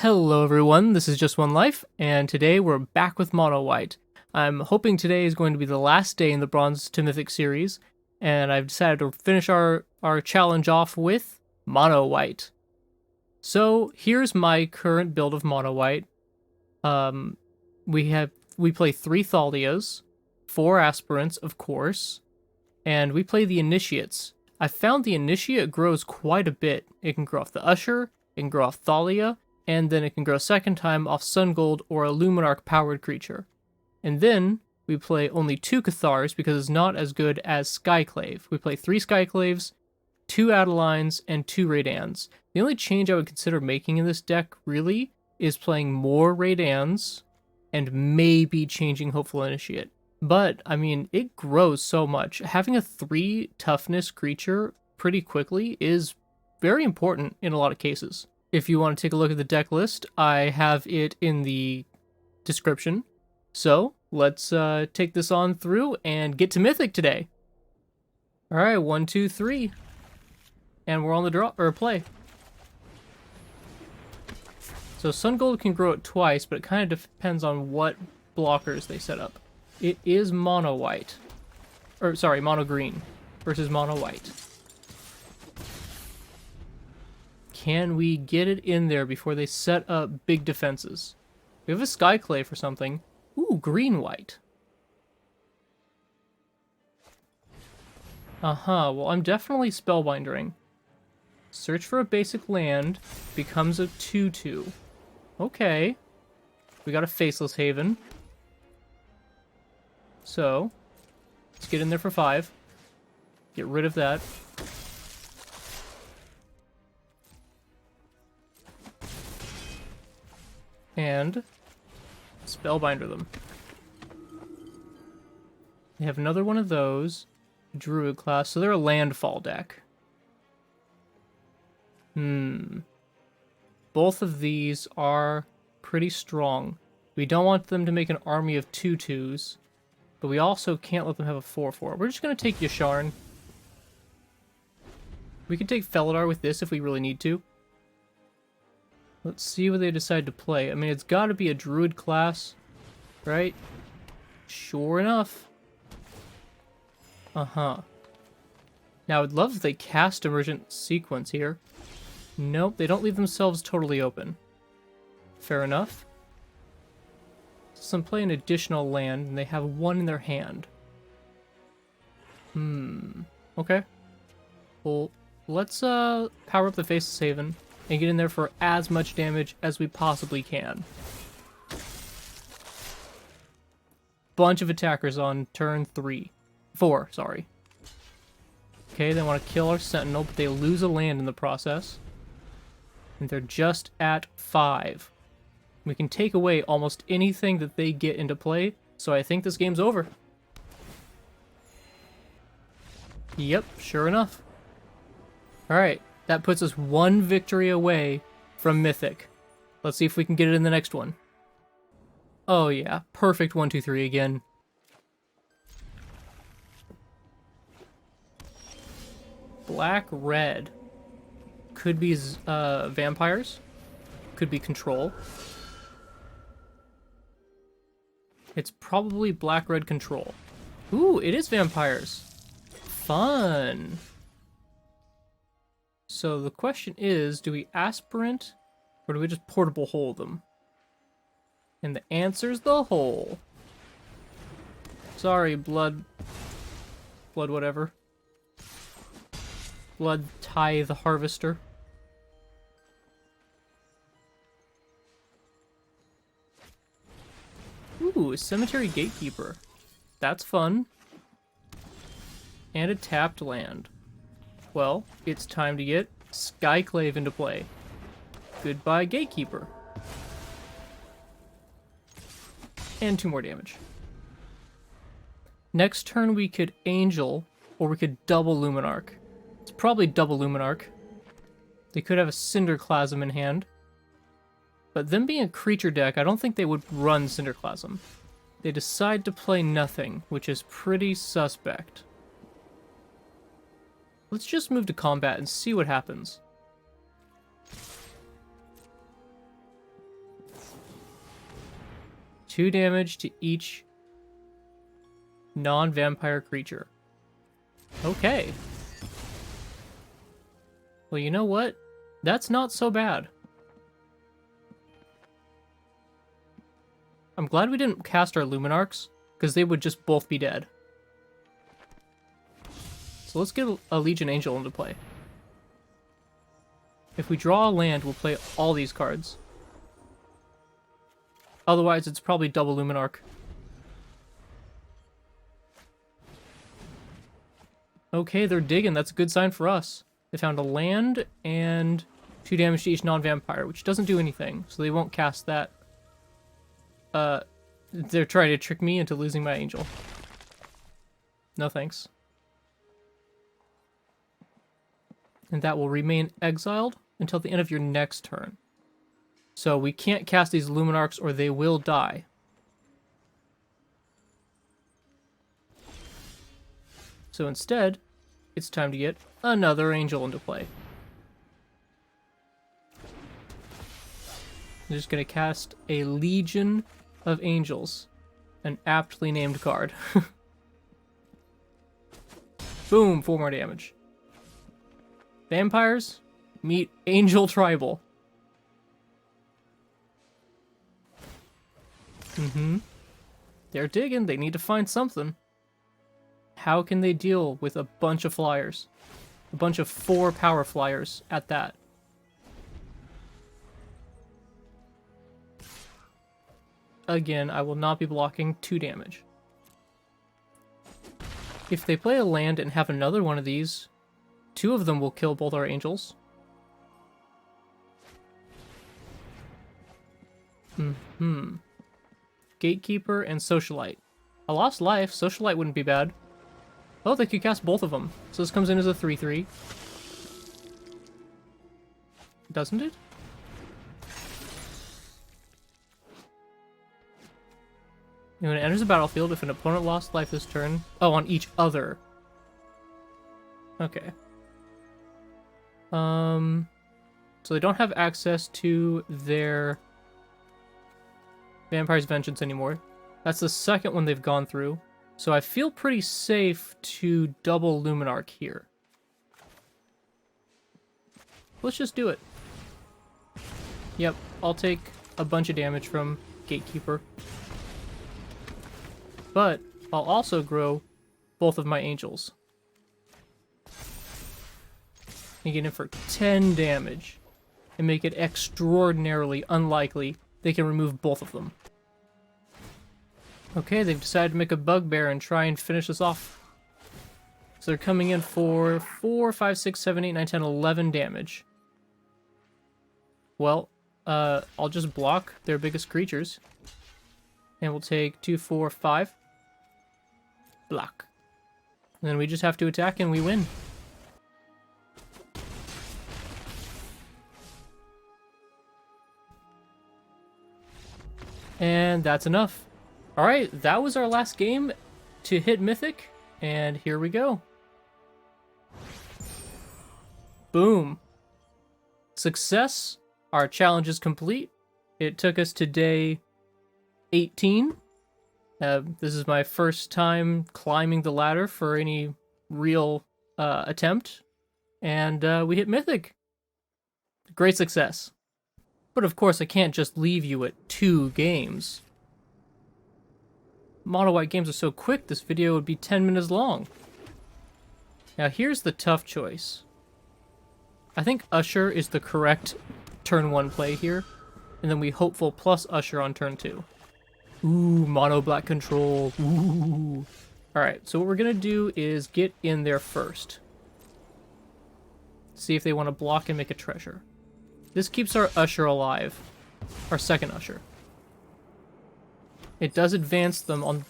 Hello everyone, this is Just One Life, and today we're back with Mono White. I'm hoping today is going to be the last day in the Bronze to Mythic series, and I've decided to finish our challenge off with Mono White. So here's my current build of Mono White. We play 3 Thalias, 4 Aspirants, of course, and we play the Initiates. I found the Initiate grows quite a bit. It can grow off the Usher, it can grow off Thalia, and then it can grow a second time off Sun Gold or a Luminarch powered creature. And then we play only 2 Cathars because it's not as good as Skyclave. We play 3 Skyclaves, 2 Adelines, and 2 Reidanes. The only change I would consider making in this deck, really, is playing more Reidanes and maybe changing Hopeful Initiate. But, I mean, it grows so much. Having a 3 toughness creature pretty quickly is very important in a lot of cases. If you want to take a look at the deck list, I have it in the description. So, let's take this on through and get to Mythic today. Alright, 1, 2, 3. And we're on the draw, or play. So Sun Gold can grow it twice, but it kind of depends on what blockers they set up. It is mono white. Or, sorry, mono green versus mono white. Can we get it in there before they set up big defenses? We have a Skyclave or something. Ooh, green-white. Well, I'm definitely spellbindering. Search for a basic land, becomes a 2/2. Okay. We got a Faceless Haven. So, let's get in there for 5. Get rid of that. And Spellbinder them. They have another one of those. Druid class, so they're a Landfall deck. Both of these are pretty strong. We don't want them to make an army of 2/2s, but we also can't let them have a 4/4. We're just going to take Yasharn. We can take Felidar with this if we really need to. Let's see what they decide to play. I mean, it's got to be a Druid class, right? Sure enough. Now, I'd love if they cast Emergent Sequence here. Nope, they don't leave themselves totally open. Fair enough. Some play an additional land, and they have 1 in their hand. Okay. Well, let's power up the Faceless Haven and get in there for as much damage as we possibly can. Bunch of attackers on turn 4, sorry. Okay, they want to kill our Sentinel, but they lose a land in the process. And they're just at 5. We can take away almost anything that they get into play, so I think this game's over. Yep, sure enough. Alright, that puts us 1 victory away from Mythic. Let's see if we can get it in the next one. Oh yeah, perfect 1, 2, 3 again. Black-red. Could be vampires. Could be control. It's probably black-red control. Ooh, it is vampires. Fun. So the question is, do we aspirant or do we just portable hole them? And the answer's the hole. Sorry, blood whatever. Blood Tithe Harvester. Ooh, a Cemetery Gatekeeper. That's fun. And a tapped land. Well, it's time to get Skyclave into play. Goodbye, Gatekeeper. And 2 more damage. Next turn we could Angel, or we could double Luminarch. It's probably double Luminarch. They could have a Cinderclasm in hand. But them being a creature deck, I don't think they would run Cinderclasm. They decide to play nothing, which is pretty suspect. Let's just move to combat and see what happens. 2 damage to each non-vampire creature. Okay. Well, you know what? That's not so bad. I'm glad we didn't cast our Luminarchs, because they would just both be dead. So let's get a Legion Angel into play. If we draw a land, we'll play all these cards. Otherwise, it's probably double Luminarch. Okay, they're digging. That's a good sign for us. They found a land and 2 damage to each non-vampire, which doesn't do anything, so they won't cast that. They're trying to trick me into losing my angel. No thanks. And that will remain exiled until the end of your next turn. So we can't cast these Luminarchs or they will die. So instead, it's time to get another angel into play. I'm just going to cast a Legion of Angels. An aptly named card. Boom, 4 more damage. Vampires, meet Angel Tribal. They're digging. They need to find something. How can they deal with a bunch of flyers? A bunch of 4 power flyers at that. Again, I will not be blocking 2 damage. If they play a land and have another one of these, 2 of them will kill both our angels. Gatekeeper and Socialite. I lost life. Socialite wouldn't be bad. Oh, they could cast both of them. So this comes in as a 3/3. Doesn't it? When it enters the battlefield, if an opponent lost life this turn... Oh, on each other. Okay. So they don't have access to their Vampire's Vengeance anymore. That's the second one they've gone through. So I feel pretty safe to double Luminarch here. Let's just do it. Yep, I'll take a bunch of damage from Gatekeeper. But I'll also grow both of my angels. And get in for 10 damage. And make it extraordinarily unlikely they can remove both of them. Okay, they've decided to make a bugbear and try and finish us off. So they're coming in for 4, 5, 6, 7, 8, 9, 10, 11 damage. Well, I'll just block their biggest creatures. And we'll take 2, 4, 5. Block. And then we just have to attack and we win. And that's enough. Alright, that was our last game to hit Mythic, and here we go. Boom. Success. Our challenge is complete. It took us to day 18. This is my first time climbing the ladder for any real attempt, and we hit Mythic. Great success. But of course, I can't just leave you at 2 games. Mono White games are so quick, this video would be 10 minutes long. Now here's the tough choice. I think Usher is the correct turn 1 play here, and then we Hopeful plus Usher on turn 2. Ooh, mono black control. Ooh. Alright, so what we're gonna do is get in there first. See if they want to block and make a treasure. This keeps our Usher alive. Our second Usher. It does advance them on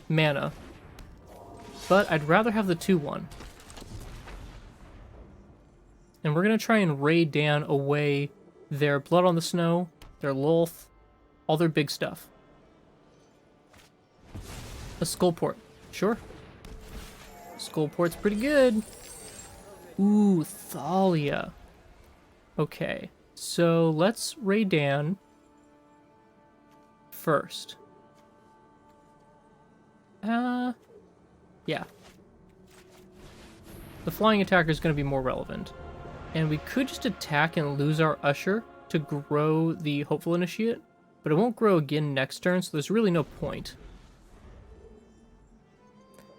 mana. But I'd rather have the 2/1. And we're going to try and Reidane away their Blood on the Snow, their Lolth, all their big stuff. A Skullport. Sure. Skullport's pretty good. Ooh, Thalia. Okay, so let's Reidane first. Yeah. The flying attacker is going to be more relevant. And we could just attack and lose our Usher to grow the Hopeful Initiate, but it won't grow again next turn, so there's really no point.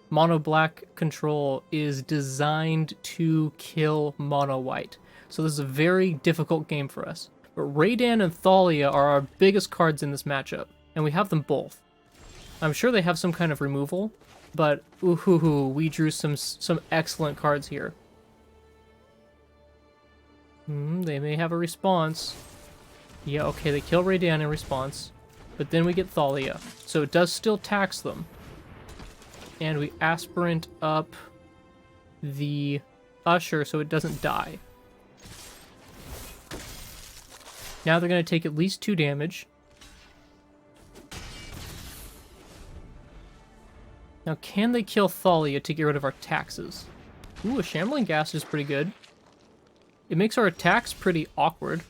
Mono black control is designed to kill mono white, so this is a very difficult game for us. But Reidane and Thalia are our biggest cards in this matchup, and we have them both. I'm sure they have some kind of removal, but ooh, we drew some excellent cards here. They may have a response. Yeah, okay, they kill Reidane in response, but then we get Thalia, so it does still tax them. And we aspirant up the Usher so it doesn't die. Now they're going to take at least 2 damage. Now, can they kill Thalia to get rid of our taxes? Ooh, a Shambling Ghast is pretty good. It makes our attacks pretty awkward.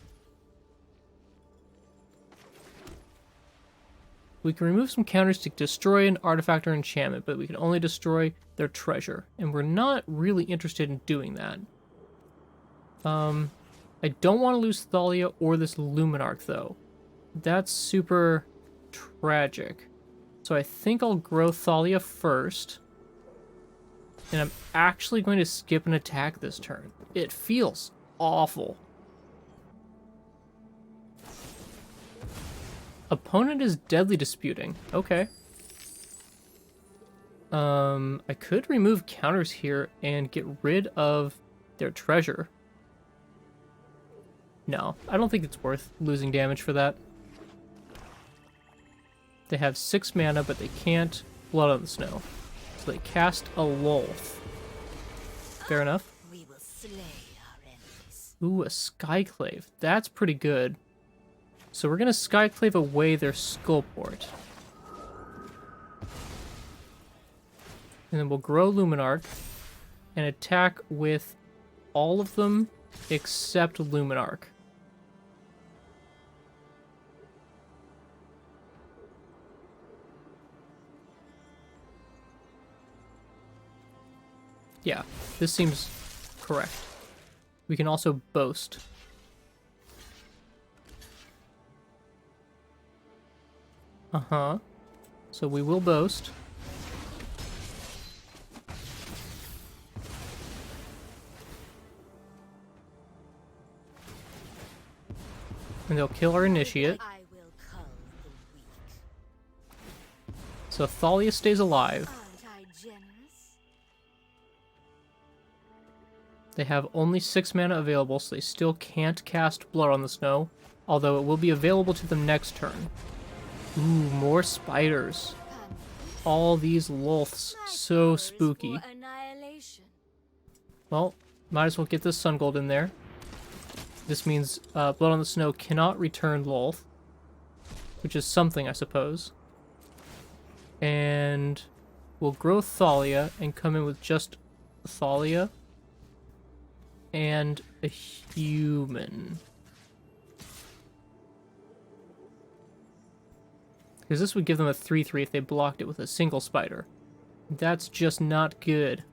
We can remove some counters to destroy an artifact or enchantment, but we can only destroy their treasure. And we're not really interested in doing that. I don't want to lose Thalia or this Luminarch, though. That's super tragic. So I think I'll grow Thalia first. And I'm actually going to skip an attack this turn. It feels awful. Opponent is Deadly Disputing. Okay. I could remove counters here and get rid of their treasure. No, I don't think it's worth losing damage for that. They have 6 mana, but they can't Blood on the Snow. So they cast a Lolth. Fair enough. We will slay our enemies. Ooh, a Skyclave. That's pretty good. So we're going to Skyclave away their Skullport. And then we'll grow Luminarch and attack with all of them except Luminarch. Yeah, this seems correct. We can also boast. Uh-huh. So we will boast. And they'll kill our initiate. I will cull the weak. So Thalia stays alive. Aren't I generous? They have only 6 mana available, so they still can't cast Blood on the Snow, although it will be available to them next turn. Ooh, more spiders. All these Lolths, so spooky. For annihilation. Well, might as well get this Sun Gold in there. This means Blood on the Snow cannot return Lolth, which is something, I suppose. And we'll grow Thalia and come in with just Thalia and a human. Because this would give them a 3/3 if they blocked it with a single spider. That's just not good.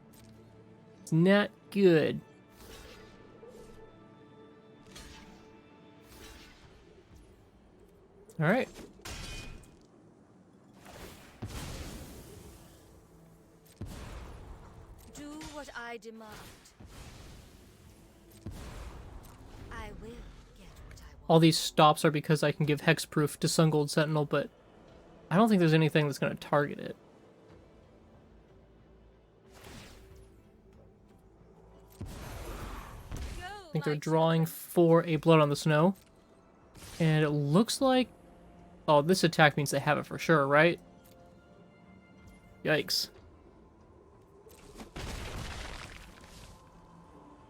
It's not good. Alright. Do what I demand. I will get what I want. All these stops are because I can give hexproof to Sun Gold Sentinel, but I don't think there's anything that's going to target it. I think they're drawing for a Blood on the Snow. And it looks like... Oh, this attack means they have it for sure, right? Yikes.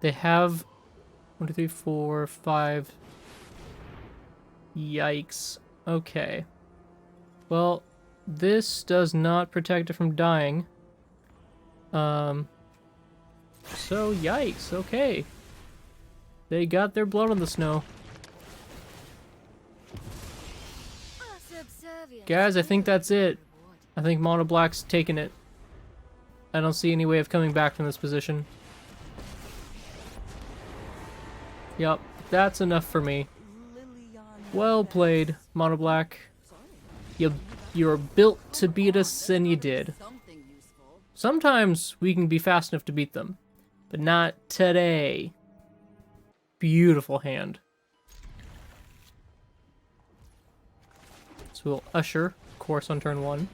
They have 1, 2, 3, 4, 5. Yikes. Okay. Well, this does not protect it from dying. So yikes, okay. They got their Blood on the Snow. Guys, I think that's it. I think Mono Black's taking it. I don't see any way of coming back from this position. Yup, that's enough for me. Well played, Mono Black. You're built to beat us, and you did. Sometimes we can be fast enough to beat them, but not today. Beautiful hand. So we'll Usher, of course, on turn 1.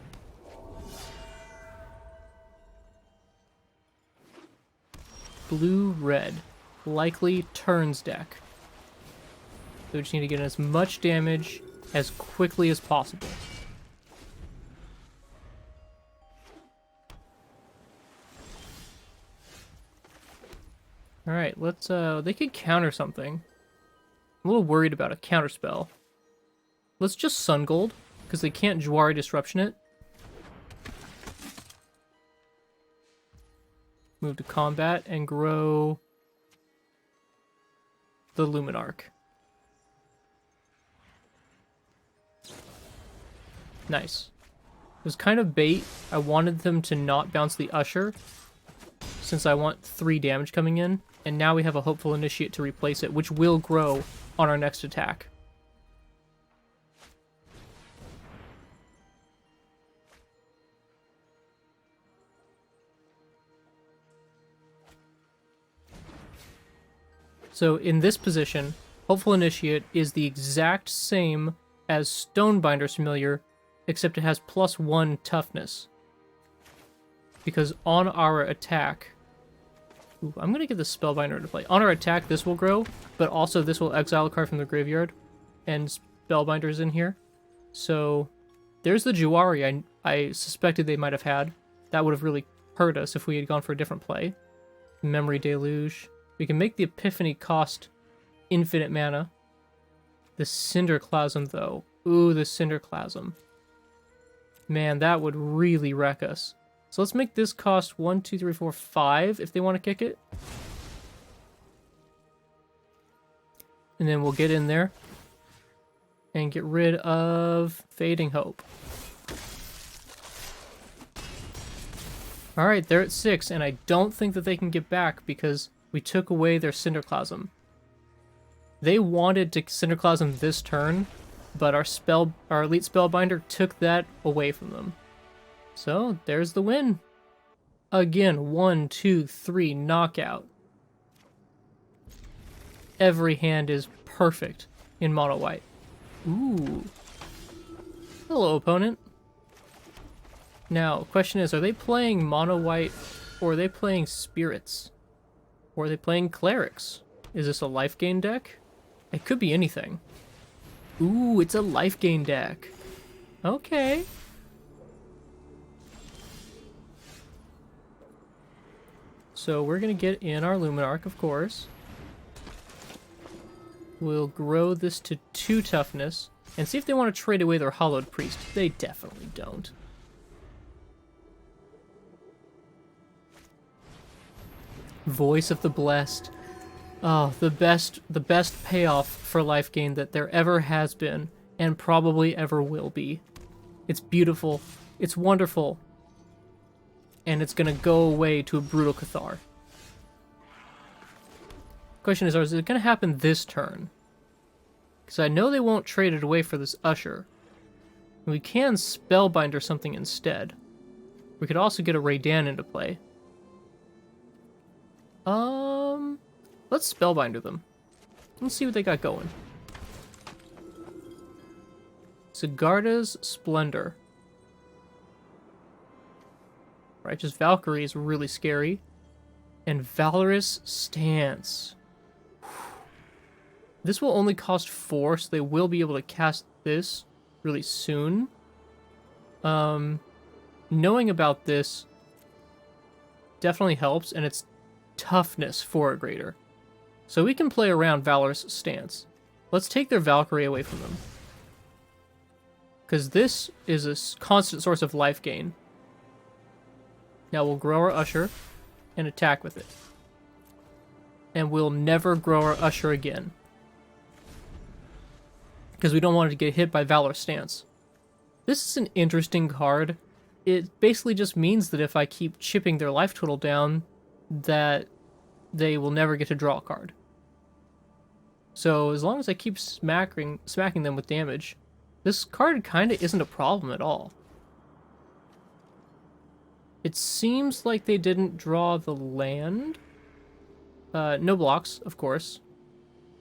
Blue-red. Likely turns deck. So we just need to get as much damage as quickly as possible. Alright, let's, they could counter something. I'm a little worried about a counter spell. Let's just Sun Gold, because they can't Jwari Disruption it. Move to combat and grow the Luminarch. Nice. It was kind of bait. I wanted them to not bounce the Usher, since I want 3 damage coming in, and now we have a Hopeful Initiate to replace it, which will grow on our next attack. So in this position, Hopeful Initiate is the exact same as Stonebinder's Familiar, except it has +1 toughness. Because on our attack... Ooh, I'm going to get the Spellbinder to play. On our attack, this will grow, but also this will exile a card from the graveyard, and Spellbinder's in here. So there's the Jwari I suspected they might have had. That would have really hurt us if we had gone for a different play. Memory Deluge. We can make the Epiphany cost infinite mana. The Cinderclasm, though. Ooh, the Cinderclasm. Man, that would really wreck us. So let's make this cost 1, 2, 3, 4, 5 if they want to kick it. And then we'll get in there and get rid of Fading Hope. Alright, they're at 6, and I don't think that they can get back because we took away their Cinderclasm. They wanted to Cinderclasm this turn, but our Elite Spellbinder took that away from them. So, there's the win. Again, 1, 2, 3, knockout. Every hand is perfect in mono white. Ooh. Hello, opponent. Now, question is, are they playing mono white, or are they playing spirits? Or are they playing clerics? Is this a life gain deck? It could be anything. Ooh, it's a life gain deck. Okay. So we're going to get in our Luminarch, of course. We'll grow this to 2 toughness, and see if they want to trade away their Hollowed Priest. They definitely don't. Voice of the Blessed. Oh, the best payoff for life gain that there ever has been, and probably ever will be. It's beautiful. It's wonderful. And it's gonna go away to a Brutal Cathar. Question is it gonna happen this turn? Because I know they won't trade it away for this Usher. We can Spellbinder something instead. We could also get a Reidane into play. Let's Spellbinder them. Let's see what they got going. Sigarda's Splendor. Righteous Valkyrie is really scary. And Valorous Stance. This will only cost 4, so they will be able to cast this really soon. Knowing about this definitely helps, and it's toughness 4 or greater. So we can play around Valorous Stance. Let's take their Valkyrie away from them. Because this is a constant source of life gain. Now we'll grow our Usher and attack with it. And we'll never grow our Usher again. Because we don't want it to get hit by Valor Stance. This is an interesting card. it basically just means that if I keep chipping their life total down, that they will never get to draw a card. So as long as I keep smacking them with damage, this card kind of isn't a problem at all. It seems like they didn't draw the land. No blocks, of course,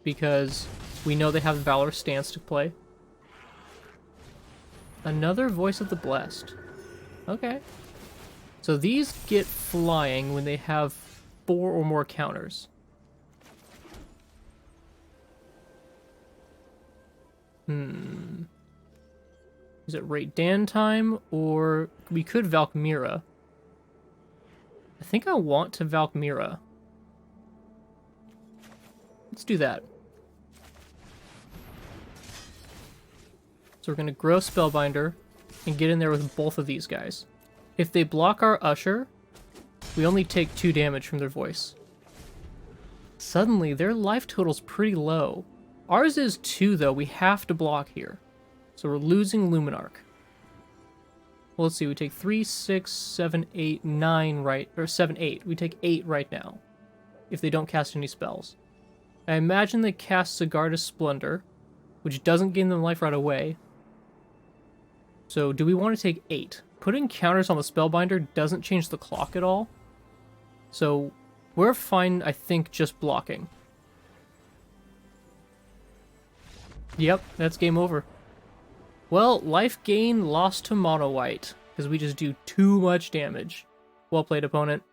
because we know they have Valor Stance to play. Another Voice of the Blessed. Okay. So these get flying when they have 4 or more counters. Is it Reidane time, or we could Valkmira? I think I want to Valkmira. Let's do that. So we're going to grow Spellbinder and get in there with both of these guys. If they block our Usher, we only take 2 damage from their voice. Suddenly, their life total's pretty low. Ours is 2, though. We have to block here. So we're losing Luminarch. Well, let's see. We take 3, 6, 7, 8, 9 right... Or 7, 8. We take 8 right now. If they don't cast any spells. I imagine they cast Sigarda's Splendor, which doesn't gain them life right away. So do we want to take 8? Putting counters on the Spellbinder doesn't change the clock at all. So we're fine, I think, just blocking. Yep, that's game over. Well, life gain lost to mono white, because we just do too much damage. Well played, opponent.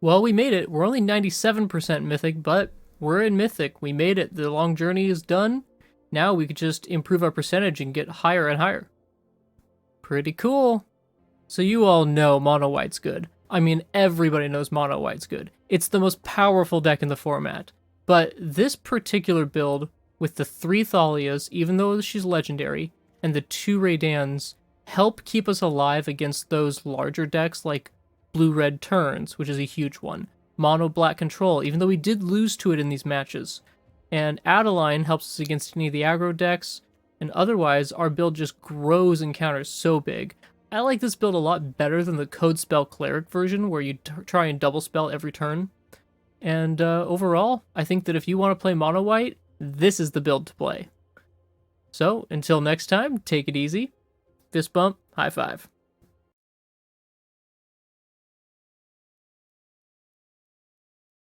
Well, we made it. We're only 97% Mythic, but we're in Mythic. We made it. The long journey is done. Now we could just improve our percentage and get higher and higher. Pretty cool. So you all know mono white's good. I mean, everybody knows mono white's good. It's the most powerful deck in the format. But this particular build, with the 3 Thalias, even though she's legendary, and the 2 Reidanes, help keep us alive against those larger decks like Blue-Red Turns, which is a huge one. Mono-Black Control, even though we did lose to it in these matches. And Adeline helps us against any of the aggro decks, and otherwise our build just grows and counters so big. I like this build a lot better than the Code Spell Cleric version, where you try and double spell every turn. And overall, I think that if you want to play mono white, this is the build to play. So, until next time, take it easy. Fist bump, high five.